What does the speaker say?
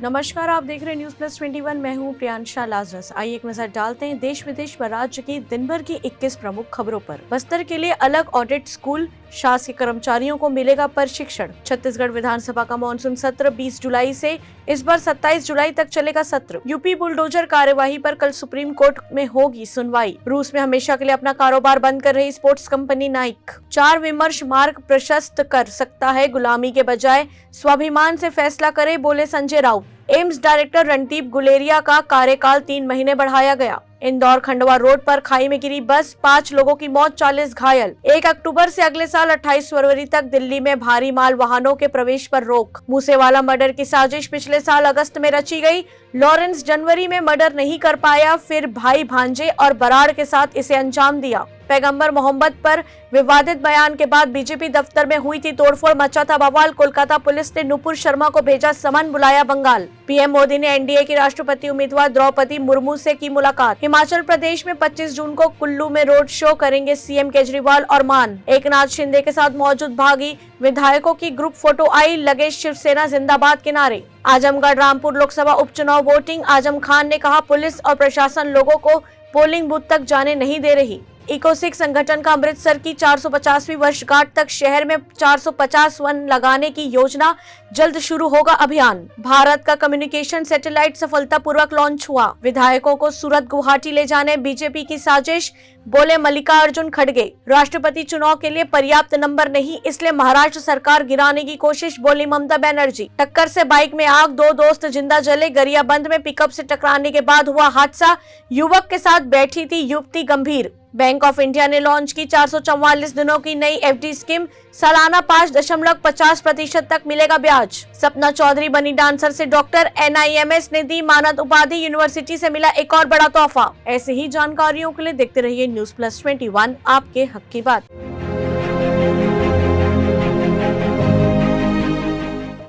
नमस्कार, आप देख रहे हैं न्यूज प्लस 21। मैं हूं प्रियांशा लाजरस। आइए एक नजर डालते हैं देश विदेश व राज्य की दिन भर की 21 प्रमुख खबरों पर। बस्तर के लिए अलग ऑडिट स्कूल, शासकीय कर्मचारियों को मिलेगा प्रशिक्षण। छत्तीसगढ़ विधानसभा का मानसून सत्र 20 जुलाई से इस बार 27 जुलाई तक चलेगा सत्र। यूपी बुलडोजर कार्यवाही पर कल सुप्रीम कोर्ट में होगी सुनवाई। रूस में हमेशा के लिए अपना कारोबार बंद कर रही स्पोर्ट्स कंपनी नाइक 4 विमर्श मार्ग प्रशस्त कर सकता है, गुलामी के बजाय स्वाभिमान से फैसला करे, बोले संजय राउत। एम्स डायरेक्टर रणदीप गुलेरिया का कार्यकाल 3 महीने बढ़ाया गया। इंदौर खंडवा रोड पर खाई में गिरी बस, 5 लोगों की मौत, 40 घायल। 1 अक्टूबर से अगले साल 28 फरवरी तक दिल्ली में भारी माल वाहनों के प्रवेश पर रोक। मूसेवाला मर्डर की साजिश पिछले साल अगस्त में रची गई। लॉरेंस जनवरी में मर्डर नहीं कर पाया, फिर भाई भांजे और बराड़ के साथ इसे अंजाम दिया। पैगंबर मोहम्मद पर विवादित बयान के बाद बीजेपी दफ्तर में हुई थी तोड़फोड़, मचा था बवाल। कोलकाता पुलिस ने नुपुर शर्मा को भेजा समन, बुलाया बंगाल। पीएम मोदी ने एनडीए की राष्ट्रपति उम्मीदवार द्रौपदी मुर्मू से की मुलाकात। हिमाचल प्रदेश में 25 जून को कुल्लू में रोड शो करेंगे सीएम केजरीवाल और मान। एकनाथ शिंदे के साथ मौजूद भागी विधायकों की ग्रुप फोटो आई, लगे शिवसेना जिंदाबाद के नारे। आजमगढ़ रामपुर लोकसभा उपचुनाव वोटिंग, आजम खान ने कहा पुलिस और प्रशासन लोगों को पोलिंग बूथ तक जाने नहीं दे रही। इकोसिक संगठन का अमृतसर की 450वीं वर्षगांठ तक शहर में 450 वन लगाने की योजना, जल्द शुरू होगा अभियान। भारत का कम्युनिकेशन सैटेलाइट सफलतापूर्वक लॉन्च हुआ। विधायकों को सूरत गुवाहाटी ले जाने बीजेपी की साजिश, बोले मल्लिकार्जुन खड़गे। राष्ट्रपति चुनाव के लिए पर्याप्त नंबर नहीं, इसलिए महाराष्ट्र सरकार गिराने की कोशिश, बोली ममता बनर्जी। टक्कर से बाइक में आग, 2 दोस्त जिंदा जले। गरियाबंद में पिकअप से टकराने के बाद हुआ हादसा, युवक के साथ बैठी थी युवती गंभीर। बैंक ऑफ इंडिया ने लॉन्च की 444 दिनों की नई एफडी स्कीम, सालाना 5.50% तक मिलेगा ब्याज। सपना चौधरी बनी डांसर से डॉक्टर, एनआईएमएस ने दी मानद उपाधि, यूनिवर्सिटी से मिला एक और बड़ा तोहफा। ऐसे ही जानकारियों के लिए देखते रहिए न्यूज प्लस 21, आपके हक की बात।